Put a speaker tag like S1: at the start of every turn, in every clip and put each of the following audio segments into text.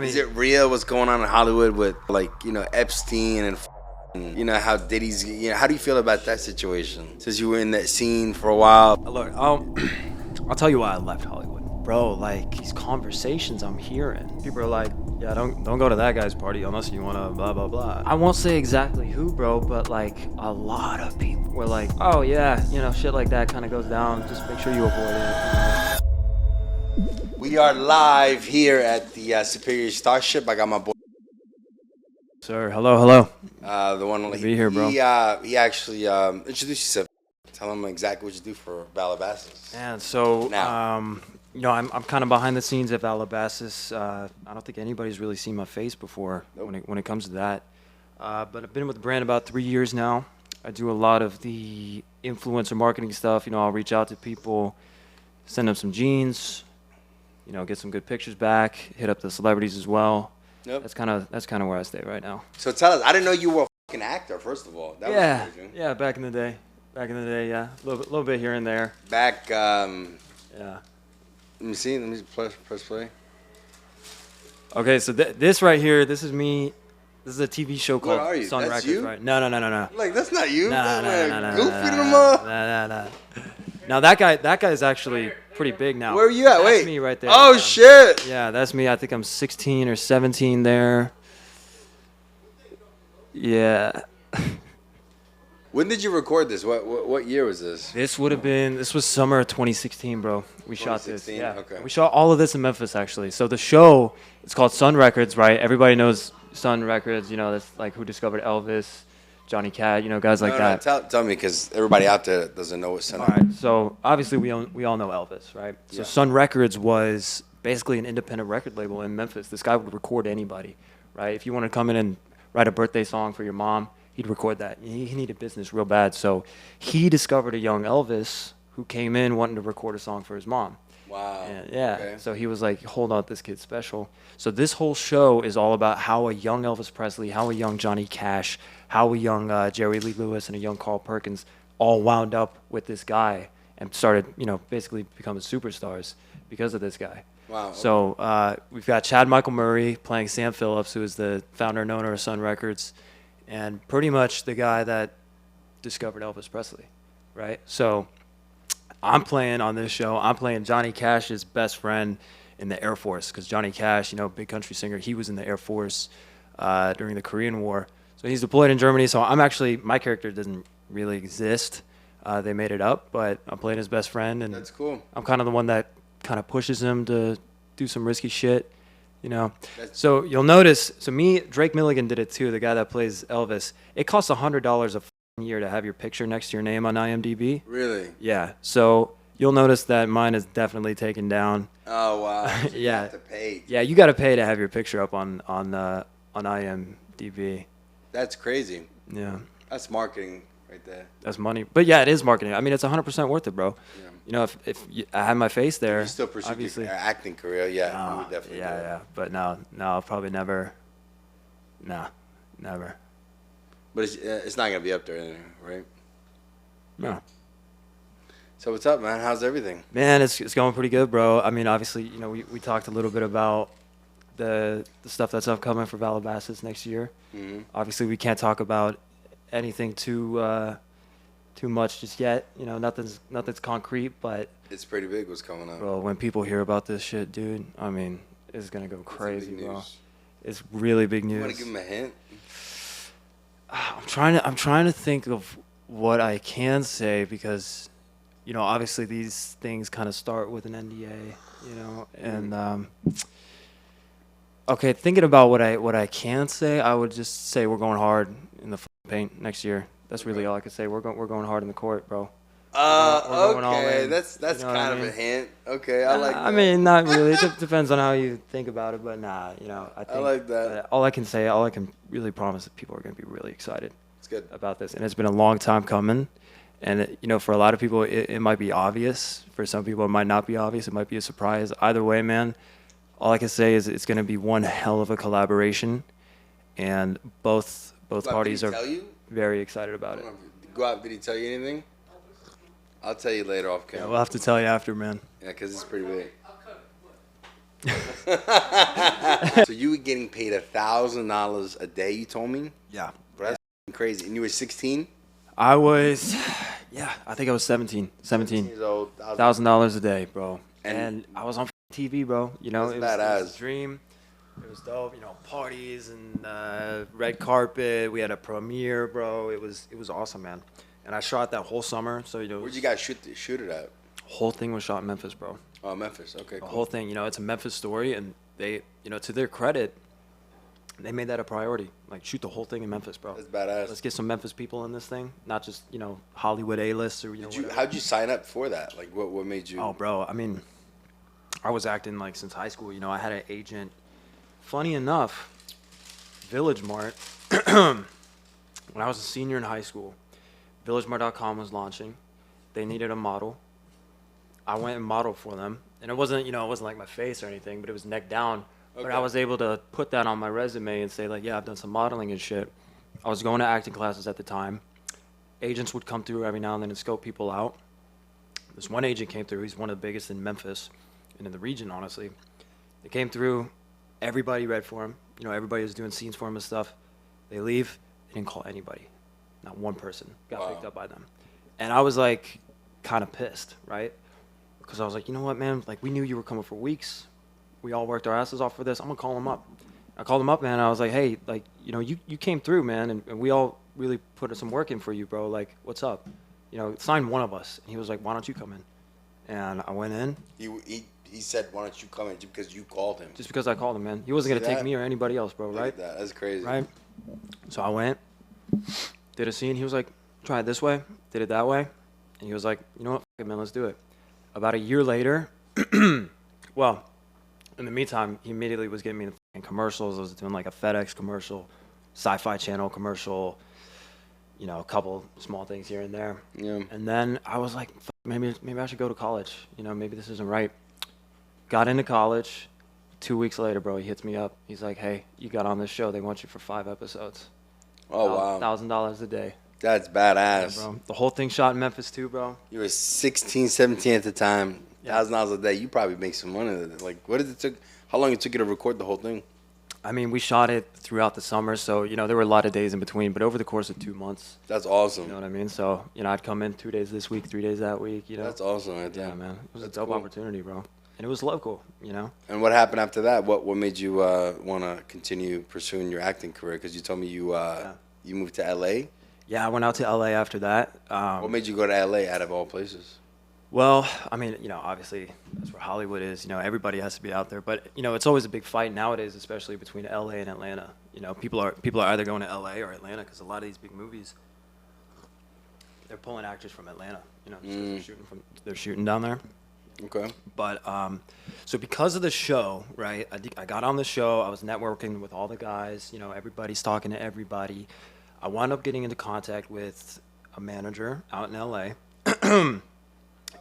S1: Is it real what's going on in Hollywood with, like, Epstein and how Diddy's, how do you feel about that situation? Since you were in that scene for a while.
S2: Look, I'll tell you why I left Hollywood, bro. Like these conversations I'm hearing, people are like, "Yeah, don't go to that guy's party unless you wanna blah blah blah." I won't say exactly who, bro, but like a lot of people were like, "Oh yeah, shit like that kind of goes down. Just make sure you avoid it."
S1: We are live here at the Superior Starship. I got my boy.
S2: Sir, hello.
S1: The one
S2: Good to be here, bro.
S1: He actually introduced yourself. Tell him exactly what you do for Valabasas.
S2: And so,
S1: Now.
S2: I'm kind of behind the scenes at Valabasas. I don't think anybody's really seen my face before.
S1: Nope.
S2: When it comes to that. But I've been with the brand about 3 years now. I do a lot of the influencer marketing stuff. I'll reach out to people, send them some jeans, get some good pictures back, hit up the celebrities as well.
S1: Yep.
S2: That's kind of where I stay right now.
S1: So tell us, I didn't know you were a fucking actor, first of all. That was crazy.
S2: Yeah, back in the day, yeah, a little bit here and there.
S1: Back,
S2: Yeah.
S1: let me see, let me press play.
S2: Okay, so this right here, this is me. This is a TV show called
S1: Where are you?
S2: Sun
S1: That's
S2: Records,
S1: you?
S2: right? No.
S1: Like, that's not you.
S2: No.
S1: Goofy them up.
S2: No. Now that guy's actually pretty big now.
S1: Where are you at?
S2: That's
S1: Wait.
S2: me right there.
S1: Oh, shit.
S2: Yeah, that's me. I think I'm 16 or 17 there. Yeah.
S1: When did you record this? What year was this?
S2: This was summer of 2016, bro. We shot this.
S1: 2016?
S2: Yeah.
S1: Okay.
S2: We shot all of this in Memphis, actually. So the show, it's called Sun Records, right? Everybody knows Sun Records. That's like who discovered Elvis, Johnny Cash, guys like that.
S1: Tell me, because everybody out there doesn't know what Sun.
S2: All right. So obviously we all know Elvis, right? So
S1: Yeah.
S2: Sun Records was basically an independent record label in Memphis. This guy would record anybody, right? If you want to come in and write a birthday song for your mom, he'd record that. He needed business real bad. So he discovered a young Elvis who came in wanting to record a song for his mom.
S1: Wow.
S2: And yeah.
S1: Okay.
S2: So he was like, hold on, this kid's special. So this whole show is all about how a young Elvis Presley, how a young Johnny Cash, how a young Jerry Lee Lewis and a young Carl Perkins all wound up with this guy and started, basically becoming superstars because of this guy.
S1: Wow.
S2: So we've got Chad Michael Murray playing Sam Phillips, who is the founder and owner of Sun Records, and pretty much the guy that discovered Elvis Presley, right? So I'm playing on this show. I'm playing Johnny Cash's best friend in the Air Force, because Johnny Cash, big country singer, he was in the Air Force during the Korean War. So he's deployed in Germany. So my character doesn't really exist. They made it up, but I'm playing his best friend, and
S1: That's cool.
S2: I'm kind of the one that kind of pushes him to do some risky shit. So you'll notice, Drake Milligan did it too, the guy that plays Elvis. It costs $100 a year to have your picture next to your name on IMDb.
S1: Really?
S2: Yeah, so you'll notice that mine is definitely taken down.
S1: Oh, wow. So you
S2: Yeah.
S1: have to pay.
S2: Yeah, you got to pay to have your picture up on IMDb.
S1: That's crazy.
S2: Yeah,
S1: That's marketing right there.
S2: that's money. But yeah, it is marketing. I mean, it's 100% worth it, bro.
S1: Yeah.
S2: If I had my face there,
S1: You still pursue
S2: obviously.
S1: your acting career, yeah. You would definitely do it.
S2: Yeah. But no, I'll probably never. Nah, never.
S1: But it's not going to be up there anyway, right?
S2: No.
S1: So what's up, man? How's everything?
S2: Man, it's going pretty good, bro. I mean, obviously, we talked a little bit about the stuff that's upcoming for Valabasas next year.
S1: Mm-hmm.
S2: Obviously, we can't talk about anything too much just yet. Nothing's concrete, but
S1: It's pretty big what's coming up.
S2: bro, when people hear about this shit, dude, I mean, it's gonna go
S1: It's
S2: crazy,
S1: big
S2: bro.
S1: news.
S2: It's really big
S1: You
S2: news.
S1: want to give him a hint?
S2: I'm trying to think of what I can say, because obviously these things kind of start with an NDA, and okay, thinking about what I can say, I would just say we're going hard in the paint next year. That's really all I could say. We're going hard in the court, bro. We're going all
S1: Okay.
S2: in.
S1: That's
S2: You know what
S1: kind
S2: I
S1: of
S2: mean?
S1: a hint. Okay, I like that.
S2: I mean, not really. It depends on how you think about it, but nah, I think
S1: like that.
S2: all I can really promise that people are going to be really excited
S1: It's good.
S2: about this, and it's been a long time coming. And for a lot of people, it might be obvious. For some people, it might not be obvious. It might be a surprise. Either way, man, all I can say is it's going to be one hell of a collaboration, and both parties are
S1: Tell you?
S2: very excited about it.
S1: Go out. Did he tell you anything? I'll tell you later off
S2: Yeah,
S1: camera.
S2: we'll have to tell you after, man.
S1: Yeah, because it's pretty big. So you were getting paid $1,000 a day, you told me?
S2: Yeah.
S1: Bro, that's crazy. And you were 16?
S2: I was, yeah, I think I was 17
S1: years old.
S2: $1,000 a day, bro.
S1: And-
S2: And I was on TV, bro. You know,
S1: That's
S2: it was
S1: badass.
S2: a dream. It was dope. You know, parties and red carpet. We had a premiere, bro. It was awesome, man. And I shot that whole summer. So you know,
S1: Where'd you guys shoot it at?
S2: whole thing was shot in Memphis, bro.
S1: Oh, Memphis. Okay,
S2: The
S1: cool.
S2: whole thing. You know, it's a Memphis story, and they, you know, to their credit, they made that a priority. Like, shoot the whole thing in Memphis, bro.
S1: That's badass.
S2: Let's get some Memphis people in this thing, not just, you know, Hollywood A-list or, you know, whatever.
S1: How'd you sign up for that? Like, what made you?
S2: Oh, bro, I mean, I was acting, like, since high school. You know, I had an agent. Funny enough, Village Mart, when I was a senior in high school, VillageMart.com was launching. They needed a model. I went and modeled for them. And it wasn't, you know, it wasn't like my face or anything, but it was neck down. But I was able to put that on my resume and say, like, yeah, I've done some modeling and shit. I was going to acting classes at the time. Agents would come through every now and then and scope people out. This one agent came through. He's one of the biggest in Memphis and in the region, honestly. They came through. Everybody read for him. You know, everybody was doing scenes for him and stuff. They leave. They didn't call anybody. Not one person got picked up by them. And I was, like, kind of pissed, right? Because I was like, you know what, man? Like, we knew you were coming for weeks. We all worked our asses off for this. I'm going to call him up. I called him up, man. I was like, hey, like, you know, you came through, man, and we all really put some work in for you, bro. Like, what's up? You know, sign one of us. And he was like, why don't you come in? And I went in.
S1: He said, why don't you come in? Because you called him.
S2: Just because I called him, man. He wasn't going to take me or anybody else, bro,
S1: Look
S2: right?
S1: at that. That's crazy.
S2: Right? So I went, did a scene. He was like, try it this way. Did it that way. And he was like, you know what, fuck it, man, let's do it. About a year later, well, in the meantime, he immediately was getting me in commercials. I was doing like a FedEx commercial, Sci-Fi Channel commercial, you know, a couple small things here and there.
S1: Yeah.
S2: And then I was like, maybe I should go to college. You know, maybe this isn't right. Got into college. 2 weeks later, bro, he hits me up. He's like, hey, you got on this show. They want you for 5 episodes.
S1: Oh, wow.
S2: $1,000 a day.
S1: That's badass.
S2: Yeah, bro. The whole thing shot in Memphis too, bro.
S1: You were 16, 17 at the time.
S2: Yeah.
S1: $1,000 a day. You probably make some money. Like, what did it took? How long it took you to record the whole thing?
S2: I mean, we shot it throughout the summer, so, you know, there were a lot of days in between, but over the course of 2 months.
S1: That's awesome.
S2: You know what I mean? So, you know, I'd come in 2 days this week, 3 days that week, you know.
S1: That's awesome right there.
S2: Yeah, man. It was
S1: That's
S2: a dope
S1: cool.
S2: opportunity, bro. And it was local, you know.
S1: And what happened after that? What made you want to continue pursuing your acting career? Because you told me you moved to L.A.?
S2: Yeah, I went out to L.A. after that.
S1: What made you go to L.A. out of all places?
S2: Well, I mean, you know, obviously that's where Hollywood is. You know, everybody has to be out there. But, you know, it's always a big fight nowadays, especially between LA and Atlanta. You know, people are either going to LA or Atlanta because a lot of these big movies, they're pulling actors from Atlanta. You know, just 'cause they're shooting down there.
S1: Okay.
S2: But so because of the show, right? I got on the show. I was networking with all the guys. You know, everybody's talking to everybody. I wound up getting into contact with a manager out in LA.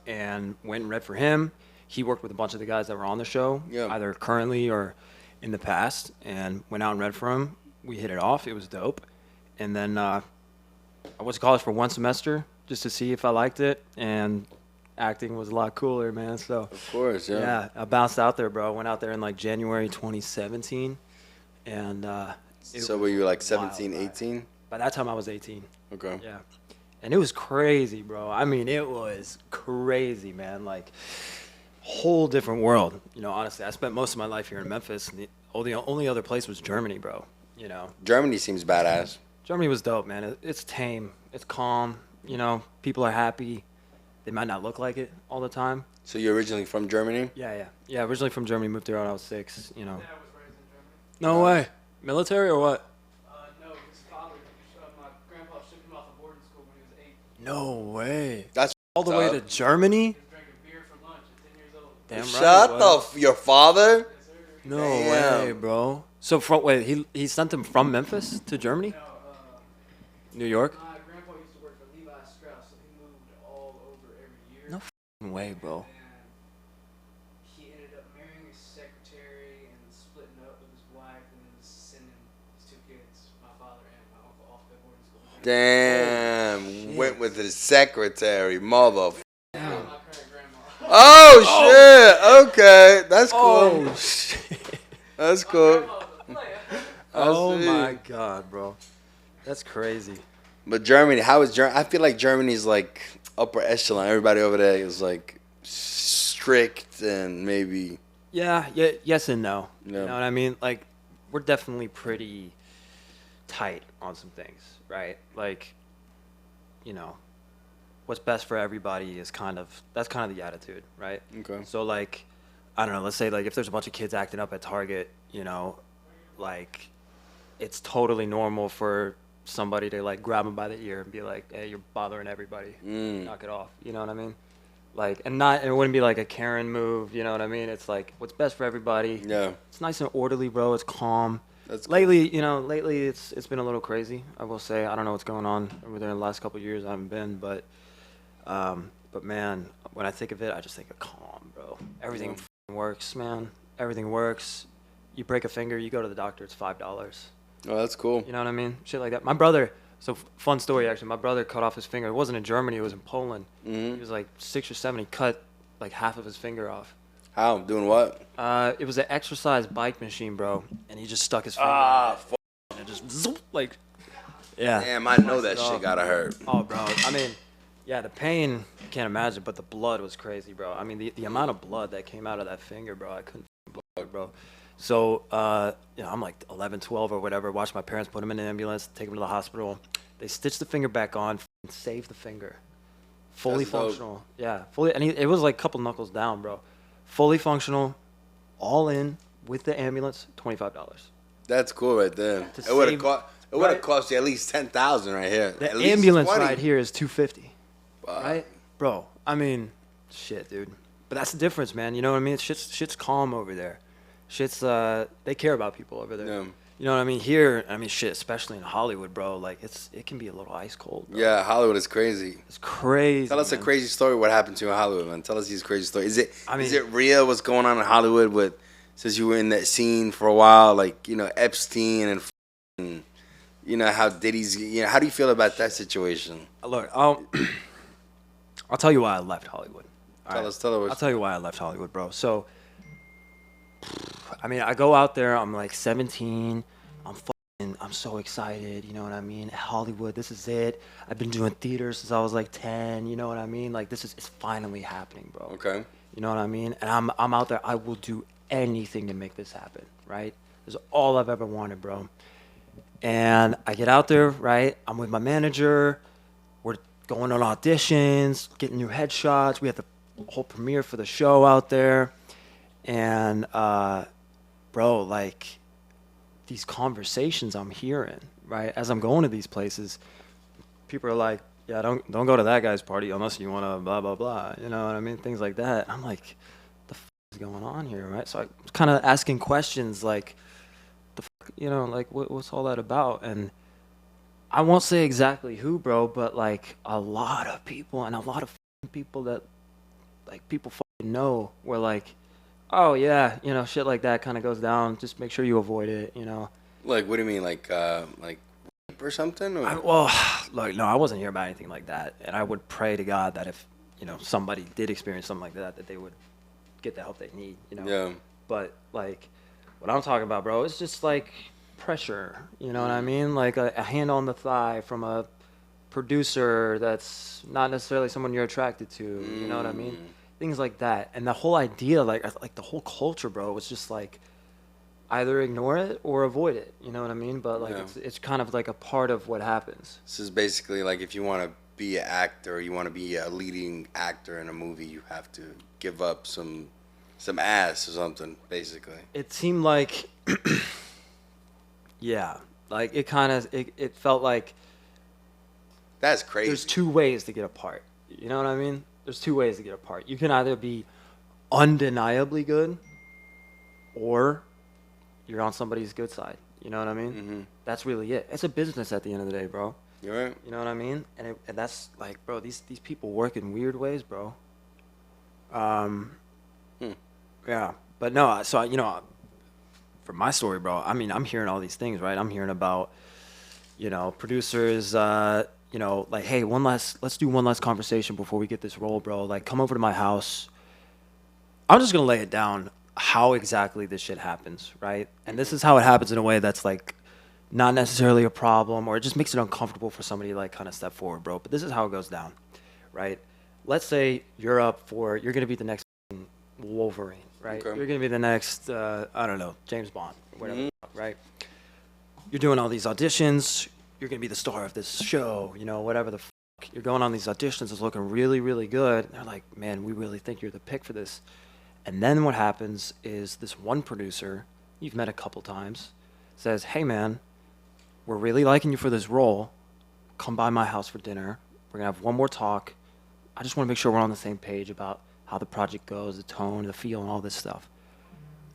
S2: And went and read for him. He worked with a bunch of the guys that were on the show, either currently or in the past, and went out and read for him. We hit it off. It was dope. And then I went to college for 1 semester just to see if I liked it, and acting was a lot cooler, man. So
S1: Of course, yeah.
S2: yeah, I bounced out there, bro. Went out there in like January 2017, and
S1: So were you like 17, 18?
S2: by that time I was 18.
S1: Okay.
S2: Yeah. And it was crazy, bro. I mean, it was crazy, man. Like, whole different world. You know, honestly, I spent most of my life here in Memphis. And the only other place was Germany, bro. You know.
S1: Germany seems badass.
S2: Germany was dope, man. It's tame. It's calm. You know, people are happy. They might not look like it all the time.
S1: So you're originally from Germany?
S2: Yeah, originally from Germany. Moved there when I was 6, you know.
S3: Yeah, I was raised in Germany.
S2: No way. Military or what?
S3: No, his father, my grandpa shipped him off to boarding school when he was 8.
S2: No way.
S1: That's
S2: All the way to Germany?
S3: He was drinking beer for lunch at 10 years old.
S2: Damn right.
S1: Shut
S2: it was.
S1: your father?
S3: Yes, sir.
S2: No
S1: Damn.
S2: way, bro. So he sent him from Memphis to Germany?
S3: No,
S2: New York?
S3: my grandpa used to work for Levi Strauss, so he moved all over every year.
S2: No f***ing way, bro.
S3: And he ended up marrying his secretary and splitting up with his wife and then sending his 2 kids, my father and my uncle, off to boarding school.
S1: Damn.
S2: shit.
S1: Went with his secretary, mother.
S3: My current grandma.
S1: Oh, Oh shit! Okay, that's cool.
S2: Oh shit!
S1: That's cool.
S2: Oh
S1: see.
S2: my god, bro, that's crazy.
S1: But Germany, how is Germany? I feel like Germany's like upper echelon. Everybody over there is like strict and maybe.
S2: Yeah, yes and no.
S1: Yeah.
S2: You know what I mean? Like, we're definitely pretty tight on some things, right? Like, you know, what's best for everybody is that's kind of the attitude, right?
S1: Okay.
S2: So like, I don't know, let's say like if there's a bunch of kids acting up at Target, you know, like it's totally normal for somebody to like grab them by the ear and be like, "Hey, you're bothering everybody. Knock it off." You know what I mean? Like, and it wouldn't be like a Karen move, you know what I mean? It's like what's best for everybody.
S1: Yeah.
S2: It's nice and orderly, bro. It's calm.
S1: That's cool.
S2: Lately it's been a little crazy. I will say I don't know what's going on over there in the last couple of years. I haven't been, but man, when I think of it, I just think of calm, bro. Everything f***ing works, man. Everything works. You break a finger, you go to the doctor. It's $5.
S1: Oh, that's cool.
S2: You know what I mean? Shit like that. My brother. So fun story actually. My brother cut off his finger. It wasn't in Germany. It was in Poland. He was like 6 or 7. He cut like half of his finger off.
S1: How? Doing what?
S2: It was an exercise bike machine, bro, and he just stuck his finger. And it just zoop, like. Yeah.
S1: Damn, I know that shit gotta hurt.
S2: Oh, bro. I mean, yeah, the pain, I can't imagine, but the blood was crazy, bro. I mean, the amount of blood that came out of that finger, bro, I couldn't blood, bro. So, I'm like 11, 12 or whatever. Watched my parents put him in an ambulance, take him to the hospital. They stitched the finger back on, and saved the finger. Fully
S1: That's dope.
S2: functional. Yeah, fully. And it was like a couple knuckles down, bro. Fully functional, all in with the ambulance, $25.
S1: That's cool right there.
S2: To
S1: It would have
S2: save-
S1: cost. It would have
S2: right.
S1: cost you at least 10,000 right here.
S2: The
S1: At least
S2: ambulance
S1: 20.
S2: ride here is $250.
S1: Wow.
S2: Right, bro? I mean, shit, dude. But that's the difference, man. You know what I mean? Shit's calm over there. Shit's they care about people over there.
S1: Yeah.
S2: You know what I mean? Here, I mean, shit, especially in Hollywood, bro. Like it can be a little ice cold. Bro.
S1: Yeah, Hollywood is crazy.
S2: It's crazy.
S1: Tell us a
S2: man.
S1: crazy story. What happened to you in Hollywood, man? Tell us these crazy stories. Is
S2: mean-
S1: it real? What's going on in Hollywood? With since you were in that scene for a while, like Epstein and how Diddy's. How do you feel about that situation?
S2: Look, I'll tell you why I left Hollywood.
S1: Tell us.
S2: I'll tell you why I left Hollywood, bro. So, I mean, I go out there. I'm like 17. I'm so excited. You know what I mean? Hollywood, this is it. I've been doing theater since I was like 10. You know what I mean? Like it's finally happening, bro.
S1: Okay.
S2: You know what I mean? And I'm out there. I will do anything to make this happen. Right? This is all I've ever wanted, bro. And I get out there. Right? I'm with my manager. We're going on auditions, getting new headshots. We have the whole premiere for the show out there. And bro, like these conversations I'm hearing, right, as I'm going to these places, people are like, yeah, don't go to that guy's party unless you want to blah blah blah, you know what I mean, things like that. I'm like, the f is going on here, right? So I was kind of asking questions like, the f, like what's all that about? And I won't say exactly who, bro, but like a lot of people and a lot of people that like people know were like, oh yeah, shit like that kind of goes down. Just make sure you avoid it,
S1: Like, what do you mean, like rape or something? Or?
S2: Well, look, no, I wasn't hearing about anything like that, and I would pray to God that if somebody did experience something like that they would get the help they need,
S1: Yeah.
S2: But like, what I'm talking about, bro, is just like pressure. You know what I mean? Like a hand on the thigh from a producer that's not necessarily someone you're attracted to. You know what I mean? Things like that. And the whole idea, like the whole culture, bro, was just like either ignore it or avoid it. You know what I mean? But like it's kind of like a part of what happens.
S1: This is basically like if you want to be an actor, you want to be a leading actor in a movie, you have to give up some ass or something, basically.
S2: It seemed like, yeah, like it felt like
S1: That's crazy.
S2: there's two ways to get a part. You know what I mean? There's two ways to get a part. You can either be undeniably good or you're on somebody's good side. You know what I mean?
S1: Mm-hmm.
S2: That's really it. It's a business at the end of the day, bro.
S1: You're right.
S2: You know what I mean? And that's like, bro, these people work in weird ways, bro. Yeah. But no, so, for my story, bro, I mean, I'm hearing all these things, right? I'm hearing about, producers, like, hey, let's do one last conversation before we get this role, bro. Like, come over to my house. I'm just gonna lay it down how exactly this shit happens, right? And this is how it happens in a way that's like not necessarily a problem, or it just makes it uncomfortable for somebody to like kind of step forward, bro. But this is how it goes down, right? Let's say you're gonna be the next Wolverine, right?
S1: Okay.
S2: You're gonna be the next, I don't know, James Bond, or whatever, right? You're doing all these auditions. You're gonna be the star of this show, you know, whatever the fuck. You're going on these auditions. It's looking really, really good. And they're like, man, we really think you're the pick for this. And then what happens is this one producer you've met a couple times says, hey, man, we're really liking you for this role. Come by my house for dinner. We're going to have one more talk. I just want to make sure we're on the same page about how the project goes, the tone, the feel, and all this stuff.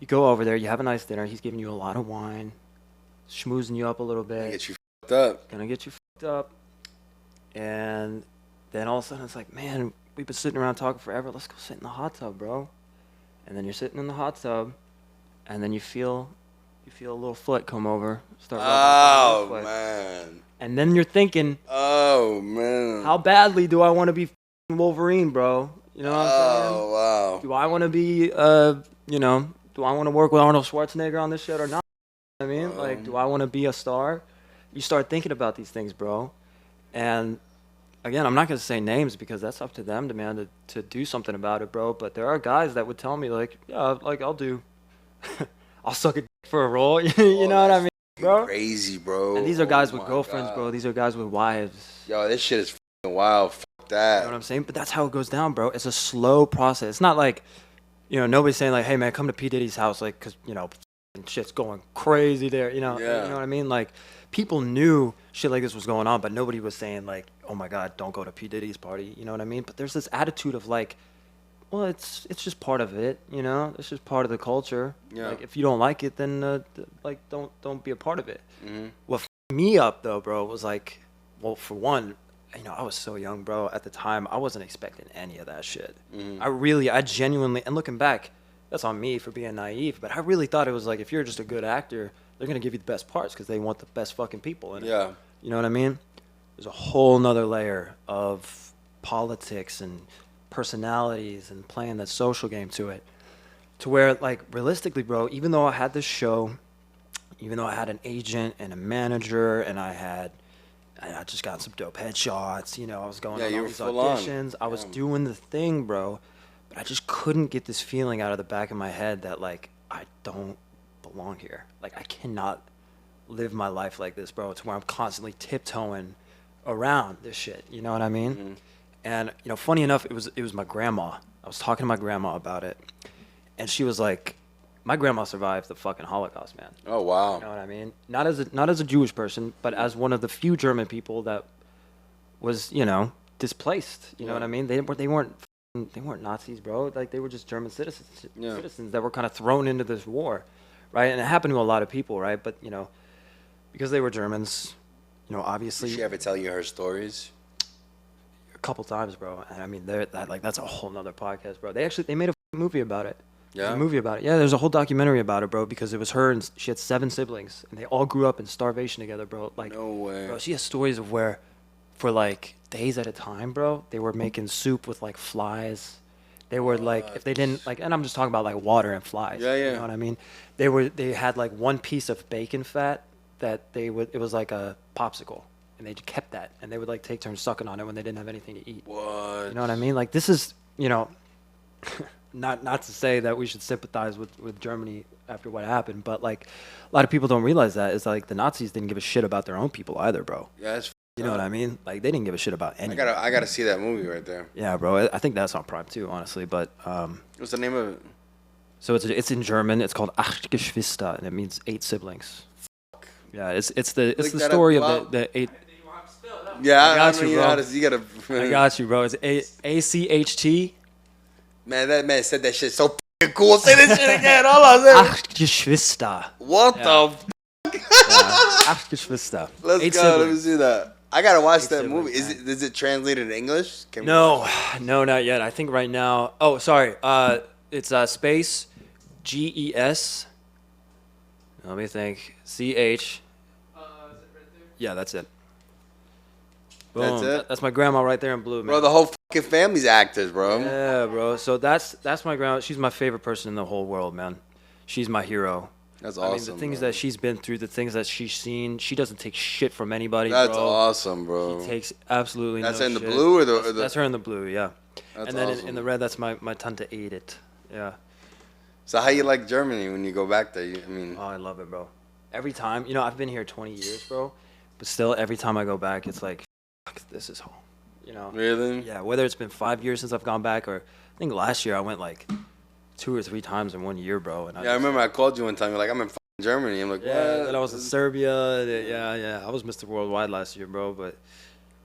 S2: You go over there. You have a nice dinner. He's giving you a lot of wine, schmoozing you up a little bit.
S1: Get you fucked up.
S2: Gonna get you fucked up. And then all of a sudden it's like, man, we've been sitting around talking forever. Let's go sit in the hot tub, bro. And then you're sitting in the hot tub, and then you feel a little foot come over, start rubbing on your foot.
S1: Man.
S2: And then you're thinking,
S1: Oh man.
S2: how badly do I want to be Wolverine, bro? You know what I'm saying?
S1: Oh wow.
S2: Do I want to be, you know, do I want to work with Arnold Schwarzenegger on this shit or not? You know what I mean, like, do I want to be a star? You start thinking about these things, bro. And again, I'm not going to say names because that's up to them, man, to do something about it, bro. But there are guys that would tell me, like, yeah, like, I'll suck a dick for a role. You know what I mean, bro?
S1: Crazy, bro.
S2: And these are guys with
S1: my
S2: girlfriends,
S1: God.
S2: bro. These are guys with wives.
S1: Yo, this shit is fucking wild. Fuck
S2: You
S1: that.
S2: know what I'm saying? But that's how it goes down, bro. It's a slow process. It's not like, you know, nobody's saying, like, hey, man, come to P. Diddy's house, like, because, you know, shit's going crazy there, you know?
S1: Yeah.
S2: You know what I mean? Like, people knew shit like this was going on, but nobody was saying, like, oh, my God, don't go to P. Diddy's party. You know what I mean? But there's this attitude of, like, well, it's just part of it, you know? It's just part of the culture.
S1: Yeah.
S2: Like, if you don't like it, then, like, don't be a part of it.
S1: Mm-hmm.
S2: What f***ed me up, though, bro, was, like, well, for one, you know, I was so young, bro. At the time, I wasn't expecting any of that shit.
S1: Mm-hmm.
S2: I genuinely, and looking back, that's on me for being naive, but I really thought it was like, if you're just a good actor, they're going to give you the best parts because they want the best fucking people in it.
S1: Yeah.
S2: You know what I mean? There's a whole nother layer of politics and personalities and playing that social game to it. To where, like, realistically, bro, even though I had this show, even though I had an agent and a manager and I just got some dope headshots, you know, I was going on all these auditions. I was doing the thing, bro. But I just couldn't get this feeling out of the back of my head that, like, I don't belong here. Like, I cannot live my life like this, bro, to where I'm constantly tiptoeing around this shit. You know what I mean?
S1: Mm-hmm.
S2: And, you know, funny enough, it was my grandma. I was talking to my grandma about it. And she was like, my grandma survived the fucking Holocaust, man.
S1: Oh wow.
S2: You know what I mean? Not as a Jewish person, but as one of the few German people that was, you know, displaced. You know what I mean? They weren't Nazis, bro. Like, they were just German citizens that were kind of thrown into this war, right? And it happened to a lot of people, right? But, you know, because they were Germans, you know, obviously.
S1: Did she ever tell you her stories?
S2: A couple times, bro. And I mean, that's a whole nother podcast, bro. They made a movie about it.
S1: Yeah.
S2: There's a movie about it. Yeah, there's a whole documentary about it, bro, because it was her and she had 7 siblings and they all grew up in starvation together, bro. Like,
S1: No way.
S2: bro, she has stories of where for like days at a time, bro, they were making soup with like flies. They were like, if they didn't like, and I'm just talking about like water and flies.
S1: Yeah, yeah.
S2: You know what I mean? They had like one piece of bacon fat that it was like a popsicle, and they kept that, and they would like take turns sucking on it when they didn't have anything to eat.
S1: What?
S2: You know what I mean? Like, this is, you know, not to say that we should sympathize with Germany after what happened, but like a lot of people don't realize that it's like the Nazis didn't give a shit about their own people either, bro.
S1: Yeah, it's
S2: You know what I mean? Like, they didn't give a shit about anything.
S1: I gotta see that movie right there.
S2: Yeah, bro. I think that's on Prime too, honestly. But
S1: What's the name of it?
S2: so it's in German. It's called Acht Geschwister, and it means 8 siblings. Yeah, it's the
S1: that
S2: story
S1: up,
S2: of the 8.
S1: Yeah,
S2: I got
S1: know
S2: you,
S1: know
S2: bro.
S1: how to- you gotta.
S2: I got you, bro. It's ACHT.
S1: Man, that man said that shit so fucking cool. Say this shit again. Hold on, say it.
S2: Acht Geschwister.
S1: What
S2: Yeah.
S1: the?
S2: Acht Geschwister.
S1: Let's
S2: 8
S1: go. Let me
S2: siblings.
S1: see that. I gotta watch
S2: 8
S1: that
S2: siblings,
S1: movie.
S2: man.
S1: Is it translated in English? Can we
S2: No,
S1: watch
S2: no, not yet. I think right now. Oh, sorry. It's space GES. Let me think. CH.
S3: Is it right there?
S2: Yeah, that's it. Boom.
S1: That's it?
S2: That's my grandma right there in blue, man.
S1: Bro, the whole fucking family's actors, bro.
S2: Yeah, bro. So that's my grandma. She's my favorite person in the whole world, man. She's my hero.
S1: That's
S2: I mean,
S1: awesome.
S2: the things
S1: bro.
S2: that she's been through, the things that she's seen, she doesn't take shit from anybody,
S1: That's
S2: bro.
S1: awesome, bro.
S2: She takes absolutely
S1: That's
S2: no
S1: in the
S2: shit.
S1: blue or the.
S2: That's her in the blue, yeah.
S1: That's
S2: And then
S1: awesome.
S2: in the red, that's my tante Edith. Yeah.
S1: So how you like Germany when you go back there? I mean,
S2: Oh, I love it, bro. Every time, I've been here 20 years, bro. But still, every time I go back, it's like, fuck, this is home.
S1: really?
S2: Yeah, whether it's been 5 years since I've gone back, or I think last year I went like 2 or 3 times in 1 year, bro. And
S1: Yeah, I remember I called you one time. You're like, I'm in fucking Germany. I'm like,
S2: Yeah,
S1: what?
S2: then I was in Serbia. Yeah. I was Mr. Worldwide last year, bro. But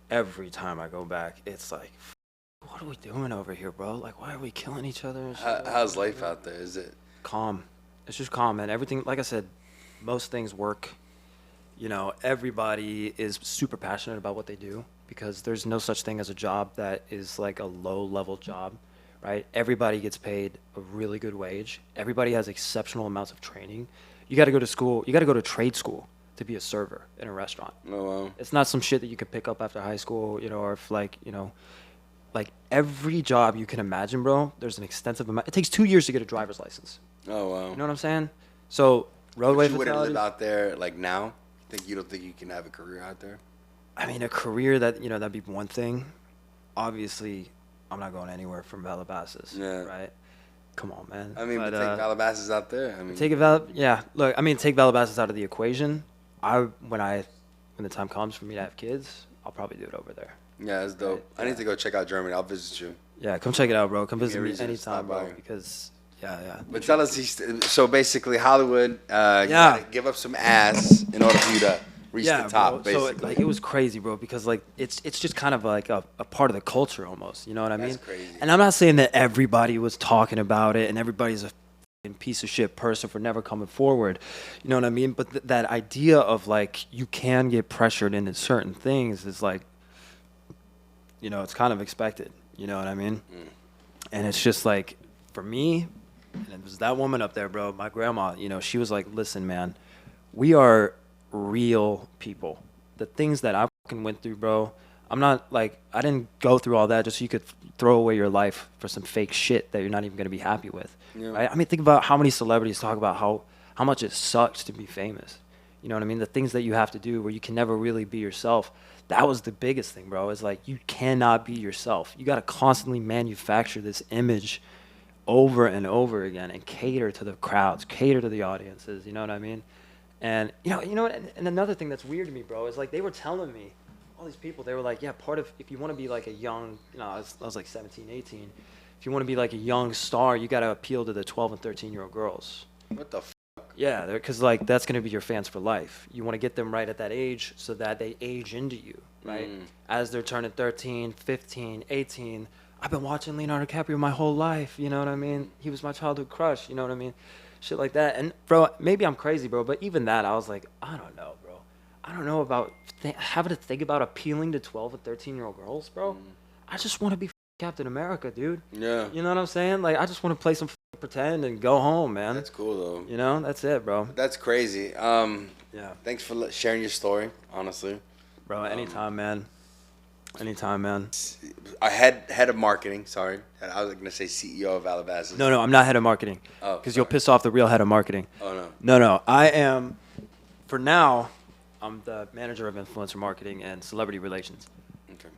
S2: every time I go back, it's like, what are we doing over here, bro? Like, why are we killing each other? And shit?
S1: How's life out there? Is it?
S2: Calm. It's just calm, man. Everything, like I said, most things work. Everybody is super passionate about what they do because there's no such thing as a job that is like a low-level job, right? Everybody gets paid a really good wage. Everybody has exceptional amounts of training. You got to go to school. You got to go to trade school to be a server in a restaurant.
S1: Oh, wow.
S2: It's not some shit that you could pick up after high school, or if like every job you can imagine, bro, there's an extensive amount. It takes 2 years to get a driver's license.
S1: Oh, wow.
S2: You know what I'm saying? So roadway
S1: But you wouldn't
S2: fatalities.
S1: live out there like now? You don't think you can have a career out there?
S2: I mean, a career that, that'd be one thing. Obviously, I'm not going anywhere from Valabasas,
S1: Yeah.
S2: right? Come on, man.
S1: I mean, but take Valabasas out there. I mean,
S2: take Valabasas out of the equation. When the time comes for me to have kids, I'll probably do it over there.
S1: yeah, it's dope.
S2: Right,
S1: I need to go check out Germany. I'll visit you.
S2: Yeah, come check it out, bro. Come
S1: Give me
S2: visit
S1: a
S2: me
S1: reason to
S2: anytime,
S1: stop
S2: bro.
S1: by.
S2: Because yeah.
S1: But tell us, so basically Hollywood, you
S2: Yeah.
S1: gotta give up some ass in order for you to reach the top,
S2: bro.
S1: basically.
S2: So it was crazy, bro, because it's just kind of like a part of the culture almost. You know what I mean?
S1: That's crazy.
S2: And I'm not saying that everybody was talking about it and everybody's a f***ing piece of shit person for never coming forward. You know what I mean? But that idea of like you can get pressured into certain things is like, it's kind of expected. You know what I mean? And it's just like, for me, and it was that woman up there, bro, my grandma, she was like, listen, man, we are real people. The things that I fucking went through, bro, I'm not like, I didn't go through all that just so you could throw away your life for some fake shit that you're not even going to be happy with.
S1: Yeah.
S2: Right? I mean, think about how many celebrities talk about how much it sucks to be famous. You know what I mean? The things that you have to do where you can never really be yourself. That was the biggest thing, bro. Is like you cannot be yourself. You got to constantly manufacture this image over and over again and cater to the crowds, cater to the audiences. You know what I mean? And you know what? And another thing that's weird to me, bro, is like they were telling me, all these people, they were like, yeah, part of if you want to be like a young, I was like 17, 18. If you want to be like a young star, you got to appeal to the 12 and 13-year-old girls.
S1: What the
S2: Yeah, because like that's gonna be your fans for life. You want to get them right at that age so that they age into you, right? As they're turning 13, 15, 18. I've been watching Leonardo DiCaprio my whole life. You know what I mean? He was my childhood crush. You know what I mean? Shit like that. And bro, maybe I'm crazy, bro, but even that, I was like, I don't know, bro. I don't know about having to think about appealing to 12 and 13-year-old girls, bro. I just want to be Captain America, dude.
S1: Yeah.
S2: You know what I'm saying? Like, I just want to play some pretend and go home, man.
S1: That's cool, though.
S2: That's it, bro.
S1: That's crazy.
S2: Yeah.
S1: Thanks for sharing your story, honestly.
S2: Bro, anytime, man. Anytime, man.
S1: I head of marketing, sorry. I was going to say CEO of Valabasas.
S2: No, I'm not head of marketing.
S1: Oh,
S2: because you'll piss off the real head of marketing.
S1: Oh, no.
S2: No. I am, for now, I'm the manager of influencer marketing and celebrity relations.
S1: Okay.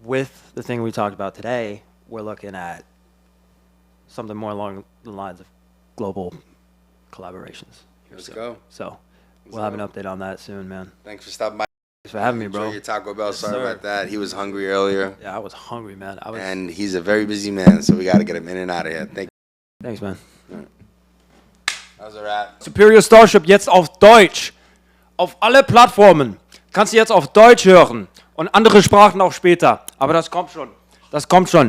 S2: With the thing we talked about today, we're looking at something more along the lines of global collaborations.
S1: Let's go.
S2: So we'll have an update on that soon, man.
S1: Thanks for stopping by.
S2: Thanks for having me,
S1: Enjoy
S2: bro.
S1: your Taco Bell.
S2: Yes,
S1: Sorry
S2: sir.
S1: about that. He was hungry earlier.
S2: Yeah, I was hungry, man.
S1: And he's a very busy man, so we got to get him in and out of here.
S2: Thanks, man.
S1: How's a wrap?
S2: Superior Starship jetzt auf Deutsch. Auf alle Plattformen. Kannst du jetzt auf Deutsch hören. Und andere Sprachen auch später. Aber das kommt schon. Das kommt schon.